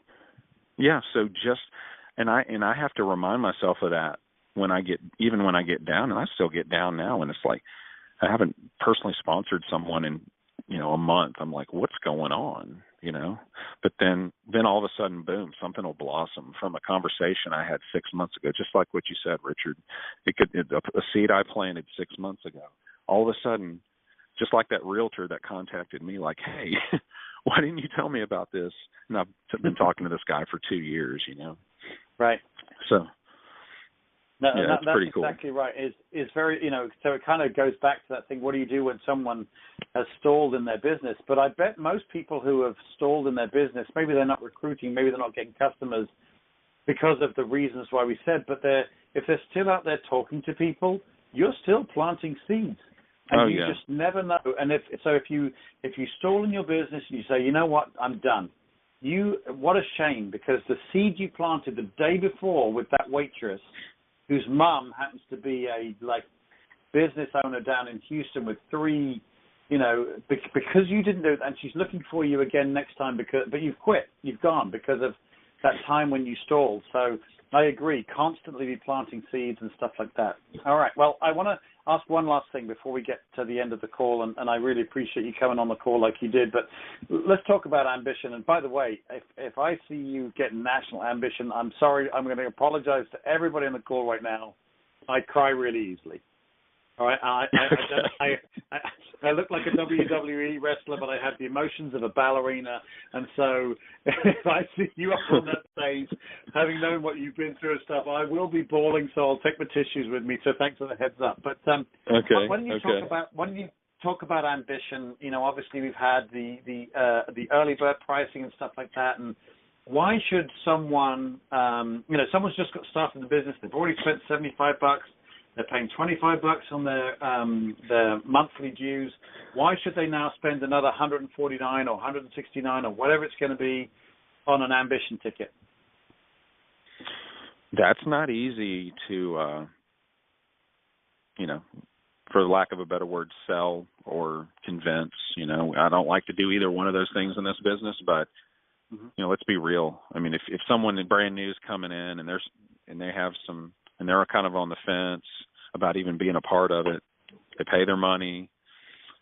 Yeah. So and I have to remind myself of that when I get down, and I still get down now, and it's like I haven't personally sponsored someone in a month. I'm like, what's going on? But then all of a sudden, boom, something will blossom from a conversation I had 6 months ago, just like what you said, Richard. A seed I planted 6 months ago. All of a sudden, just like that realtor that contacted me, like, hey, why didn't you tell me about this? And I've been talking to this guy for 2 years, Right. So. That's pretty cool. Exactly right. It's very, so it kind of goes back to that thing. What do you do when someone has stalled in their business? But I bet most people who have stalled in their business, maybe they're not recruiting, maybe they're not getting customers because of the reasons why we said, but if they're still out there talking to people, you're still planting seeds. And you just never know. And if you stall in your business and you say, you know what, I'm done. What a shame, because the seed you planted the day before with that waitress, whose mum happens to be a business owner down in Houston with 3, because you didn't do it, and she's looking for you again next time but you've quit, you've gone because of that time when you stalled. So I agree, constantly be planting seeds and stuff like that. All right, well, I want to ask one last thing before we get to the end of the call, and I really appreciate you coming on the call like you did, but let's talk about ambition. And by the way, if I see you get national ambition, I'm sorry, I'm going to apologize to everybody on the call right now. I cry really easily. All right, I look like a WWE wrestler, but I have the emotions of a ballerina, and so if I see you up on that stage, having known what you've been through and stuff, I will be bawling. So I'll take my tissues with me. So thanks for the heads up. But when you talk about ambition, obviously we've had the early bird pricing and stuff like that, and why should someone, someone's just got started in the business, they've already spent $75. They're paying $25 on their monthly dues. Why should they now spend another $149 or $169 or whatever it's going to be on an ambition ticket? That's not easy to, for lack of a better word, sell or convince. I don't like to do either one of those things in this business, but let's be real. I mean, if someone brand new is coming in and they have some, and they're kind of on the fence about even being a part of it, they pay their money.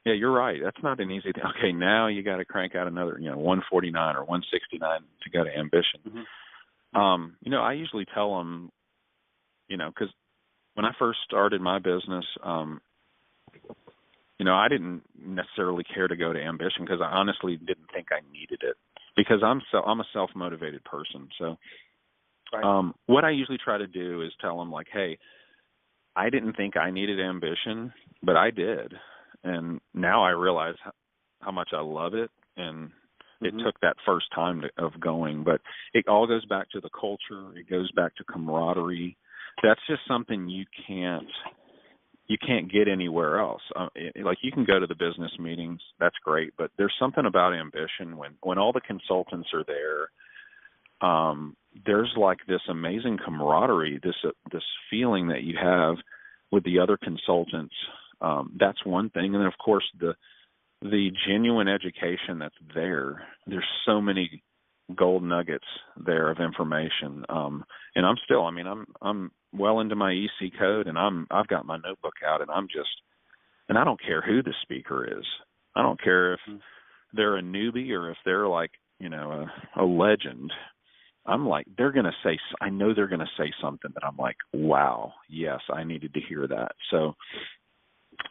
Yeah, you're right. That's not an easy thing. Okay, now you got to crank out another, 149 or 169 to go to ambition. I usually tell them, because when I first started my business, I didn't necessarily care to go to ambition because I honestly didn't think I needed it, because I'm a self-motivated person. So what I usually try to do is tell them, like, hey, I didn't think I needed ambition, but I did. And now I realize how much I love it. And it took that first time of going. But it all goes back to the culture. It goes back to camaraderie. That's just something you can't get anywhere else. Like, you can go to the business meetings. That's great. But there's something about ambition when all the consultants are there. There's like this amazing camaraderie, this feeling that you have with the other consultants. That's one thing. And then, of course, the genuine education that's there. There's so many gold nuggets there of information. And I'm well into my EC code, and I've got my notebook out, and and I don't care who the speaker is. I don't care if they're a newbie or if they're like, a legend. I'm like, I know they're going to say something that I'm like, wow, yes, I needed to hear that. So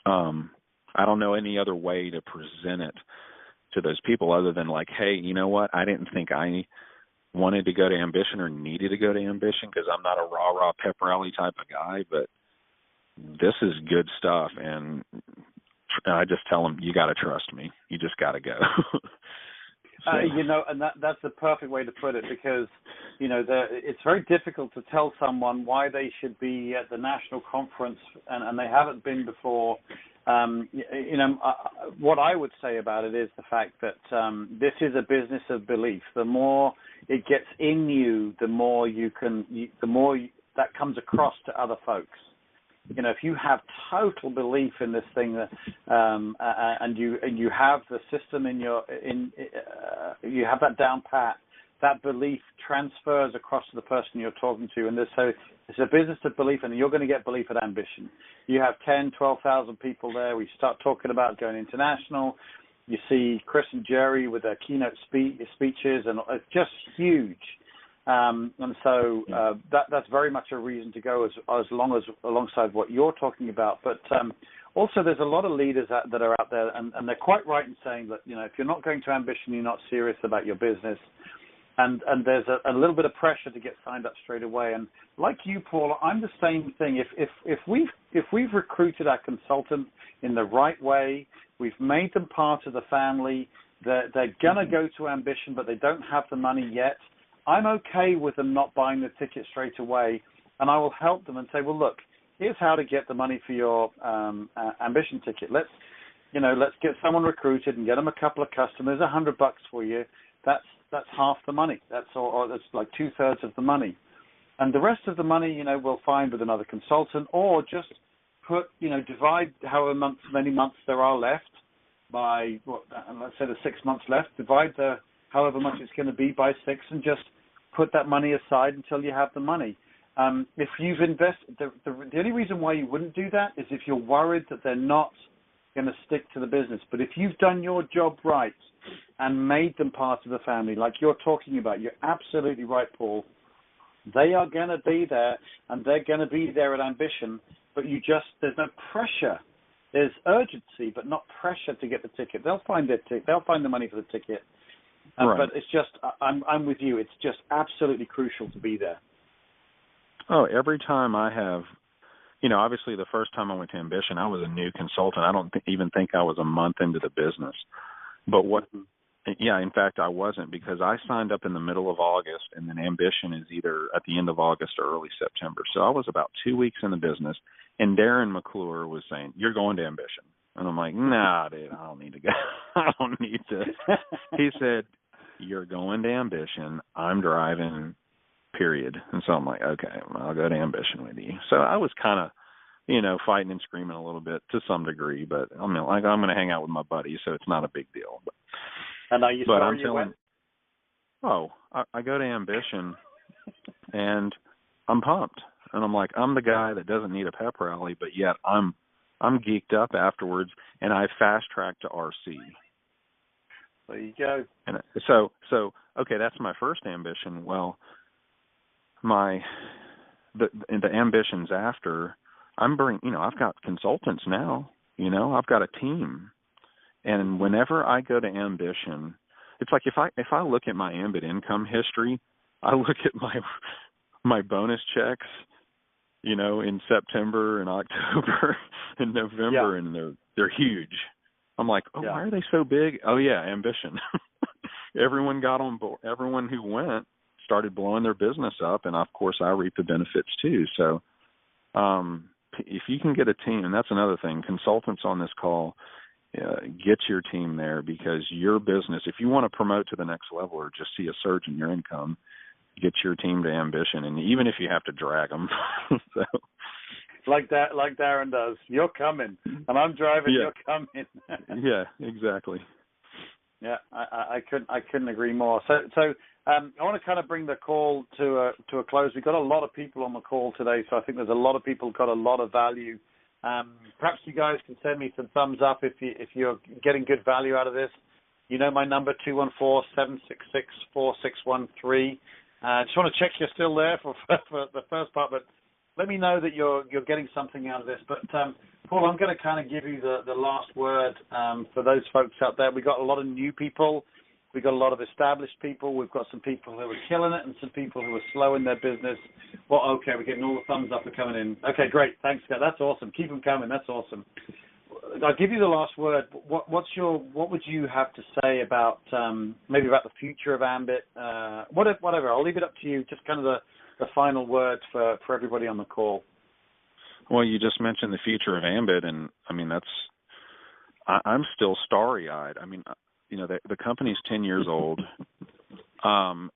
I don't know any other way to present it to those people other than like, hey, you know what? I didn't think I wanted to go to ambition or needed to go to ambition because I'm not a rah-rah pep rally type of guy, but this is good stuff. And I just tell them, you got to trust me. You just got to go. So. And that's the perfect way to put it, because, it's very difficult to tell someone why they should be at the national conference and they haven't been before. What I would say about it is the fact that this is a business of belief. The more it gets in you, the more that comes across to other folks. If you have total belief in this thing, and you have the system you have that down pat, that belief transfers across to the person you're talking to. And so it's a business of belief, and you're going to get belief at Ambition. You have 10, 12,000 people there. We start talking about going international. You see Chris and Jerry with their keynote speeches, and it's just huge. And so that's very much a reason to go alongside what you're talking about. But also, there's a lot of leaders that are out there, and they're quite right in saying that, if you're not going to Ambition, you're not serious about your business. And there's a little bit of pressure to get signed up straight away. And like you, Paul, I'm the same thing. If we've recruited our consultant in the right way, we've made them part of the family, they're gonna go to Ambition, but they don't have the money yet, I'm okay with them not buying the ticket straight away, and I will help them and say, well, look, here's how to get the money for your Ambition ticket. Let's get someone recruited and get them a couple of customers, $100 for you. That's half the money. That's like 2/3 of the money, and the rest of the money, we'll find with another consultant, or just divide however many months there are left by let's say the 6 months left. Divide however much it's going to be by 6, and just put that money aside until you have the money. If you've invested, the only reason why you wouldn't do that is if you're worried that they're not going to stick to the business. But if you've done your job right and made them part of the family, like you're talking about, you're absolutely right, Paul. They are going to be there, and they're going to be there at Ambition, but there's no pressure. There's urgency, but not pressure to get the ticket. They'll find they'll find the money for the ticket. Right. But it's just, I'm with you. It's just absolutely crucial to be there. Oh, every time I have, obviously the first time I went to Ambition, I was a new consultant. I don't even think I was a month into the business. But in fact, I wasn't, because I signed up in the middle of August, and then Ambition is either at the end of August or early September. So I was about 2 weeks in the business, and Darren McClure was saying, "You're going to Ambition." And I'm like, "Nah, dude, I don't need to go. I don't need to." He said, "You're going to Ambition. I'm driving, period." And so I'm like, "Okay, I'll go to Ambition with you." So I was kind of, fighting and screaming a little bit to some degree, but I'm going to hang out with my buddies, so it's not a big deal. And are you sorry you went? I go to Ambition, and I'm pumped. And I'm like, I'm the guy that doesn't need a pep rally, but yet I'm geeked up afterwards, and I fast-tracked to RC. There you go. And so okay, that's my first Ambition. Well, the ambitions after, I've got consultants now. I've got a team, and whenever I go to Ambition, it's like if I look at my Ambit income history, I look at my bonus checks, in September and October and November, and they're huge. I'm like, why are they so big? Oh yeah, Ambition. Everyone got on board. Everyone who went started blowing their business up, and of course I reap the benefits too. So if you can get a team, and that's another thing, consultants on this call, get your team there, because your business, if you want to promote to the next level or just see a surge in your income, get your team to Ambition, and even if you have to drag them. So. Like Darren does. You're coming, and I'm driving. Yeah. You're coming. Yeah, exactly. Yeah, I couldn't agree more. So I want to kind of bring the call to a close. We've got a lot of people on the call today, so I think there's a lot of people got a lot of value. Perhaps you guys can send me some thumbs up if you're getting good value out of this. My number, 214-766-4613. Just want to check you're still there for the first part, but let me know that you're getting something out of this. But Paul, I'm going to kind of give you the last word for those folks out there. We've got a lot of new people. We've got a lot of established people. We've got some people who are killing it and some people who are slow in their business. Well, okay, we're getting all the thumbs up for coming in. Okay, great. Thanks, guys. That's awesome. Keep them coming. That's awesome. I'll give you the last word. What would you have to say about maybe about the future of Ambit? Whatever. I'll leave it up to you. Just kind of the final words for everybody on the call. Well, you just mentioned the future of Ambit, and I mean I'm still starry-eyed. I mean, the company's 10 years old. I'm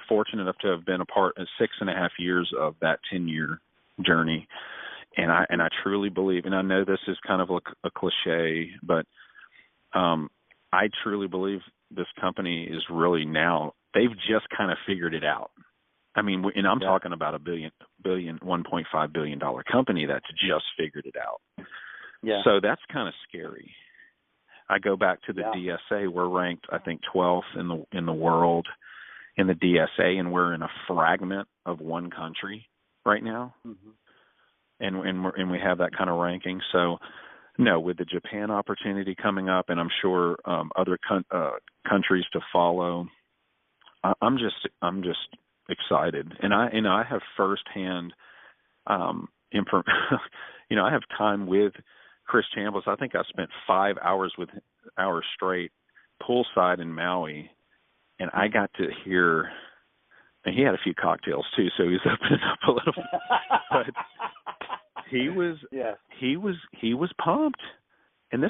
fortunate enough to have been a part of 6.5 years of that 10-year journey, and I truly believe, and I know this is kind of a cliche, but I truly believe this company is really now, they've just kind of figured it out. I mean, and I'm talking about a $1.5 billion company that's just figured it out. Yeah. So that's kind of scary. I go back to the DSA. We're ranked, I think, 12th in the world in the DSA, and we're in a fragment of one country right now. Mm-hmm. And we have that kind of ranking. So, no, with the Japan opportunity coming up, and I'm sure other countries to follow, I'm just excited, and I have firsthand, I have time with Chris Chambliss. I think I spent 5 hours straight poolside in Maui, and I got to hear, and he had a few cocktails too, so he was opening up a little. But he was pumped, and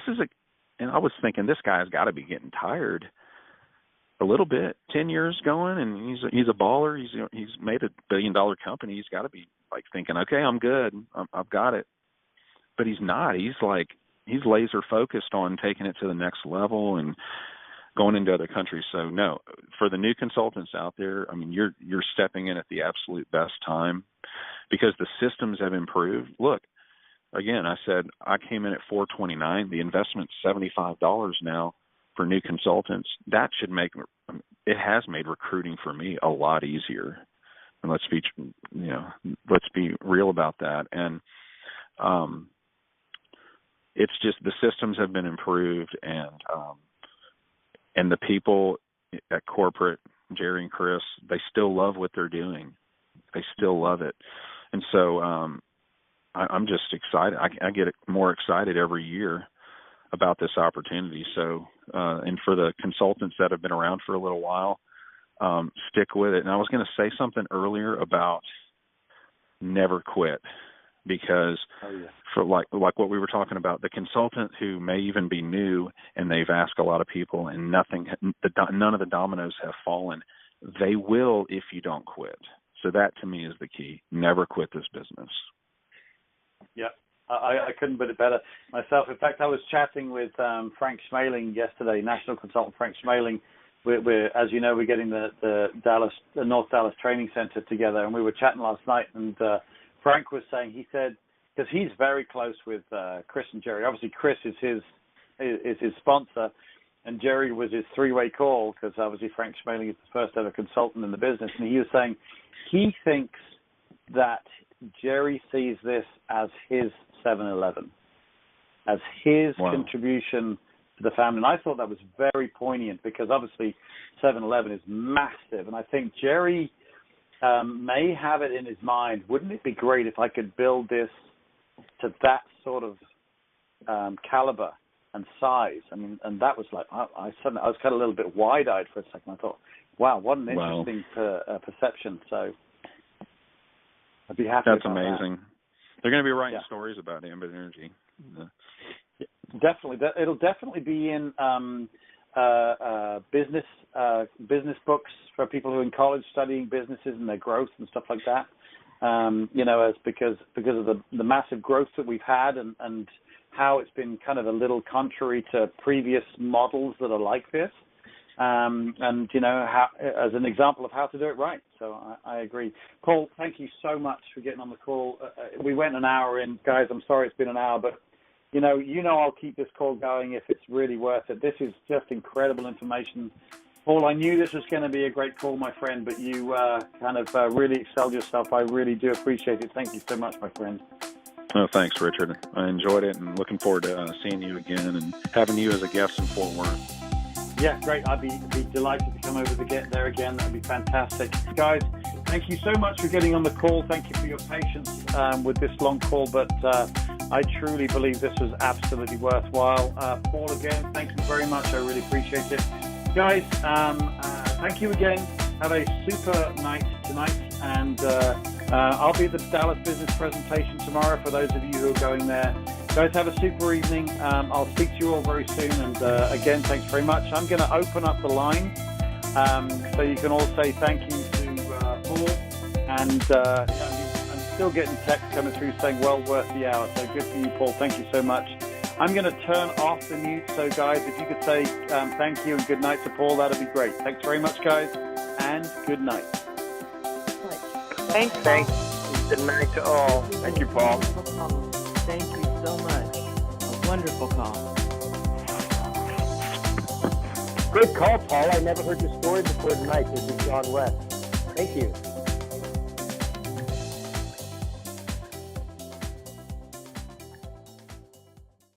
and I was thinking, this guy's got to be getting tired a little bit. 10 years going, and he's a baller. He's made $1 billion company. He's got to be like thinking, okay, I'm good. I've got it. But he's not. He's laser focused on taking it to the next level and going into other countries. So no, for the new consultants out there, I mean, you're stepping in at the absolute best time because the systems have improved. Look, again, I said I came in at $429. The investment's $75 now for new consultants. That should it has made recruiting for me a lot easier. And let's be real about that. And it's just the systems have been improved, and the people at corporate, Jerry and Chris, they still love what they're doing. They still love it. And so I'm just excited. I get more excited every year about this opportunity. So, and for the consultants that have been around for a little while, stick with it. And I was going to say something earlier about never quit, because for like what we were talking about, the consultant who may even be new and they've asked a lot of people and none of the dominoes have fallen, they will if you don't quit. So that to me is the key. Never quit this business. Yeah. I couldn't put it better myself. In fact, I was chatting with Frank Schmaling yesterday, national consultant Frank Schmaling. We're as you know, we're getting the North Dallas Training Center together, and we were chatting last night. And Frank was saying, he said, because he's very close with Chris and Jerry. Obviously, Chris is his sponsor, and Jerry was his three-way call, because obviously Frank Schmaling is the first ever consultant in the business. And he was saying he thinks that Jerry sees this as his 7-Eleven, as his contribution to the family. And I thought that was very poignant, because obviously 7-Eleven is massive. And I think Jerry may have it in his mind, wouldn't it be great if I could build this to that sort of caliber and size? I mean, and that was like, I was kind of a little bit wide-eyed for a second. I thought, wow, what an interesting perception. So I'd be happy. That's amazing. They're going to be writing stories about Ambit Energy. Definitely, it'll definitely be in business books for people who are in college studying businesses and their growth and stuff like that. As because of the massive growth that we've had and how it's been kind of a little contrary to previous models that are like this. How, as an example of how to do it right. So I agree. Paul, thank you so much for getting on the call. We went an hour in. Guys, I'm sorry it's been an hour, but, I'll keep this call going if it's really worth it. This is just incredible information. Paul, I knew this was going to be a great call, my friend, but you really excelled yourself. I really do appreciate it. Thank you so much, my friend. Oh, thanks, Richard. I enjoyed it and looking forward to seeing you again and having you as a guest in Fort Worth. Yeah, great. I'd be delighted to come over to get there again. That'd be fantastic. Guys, thank you so much for getting on the call. Thank you for your patience with this long call, but I truly believe this was absolutely worthwhile. Paul, again, thank you very much. I really appreciate it. Guys, thank you again. Have a super night tonight, and I'll be at the Dallas Business presentation tomorrow for those of you who are going there. Guys, have a super evening. I'll speak to you all very soon, and again, thanks very much. I'm going to open up the line so you can all say thank you to Paul, and I'm still getting texts coming through saying well worth the hour, so good for you, Paul. Thank you so much. I'm going to turn off the mute, so guys, if you could say thank you and good night to Paul, that would be great. Thanks very much, guys, and good night. Thanks. Good night to all. Thank you, Paul. Thank you so much. A wonderful call. Good call, Paul. I never heard your story before tonight. This is John West. Thank you.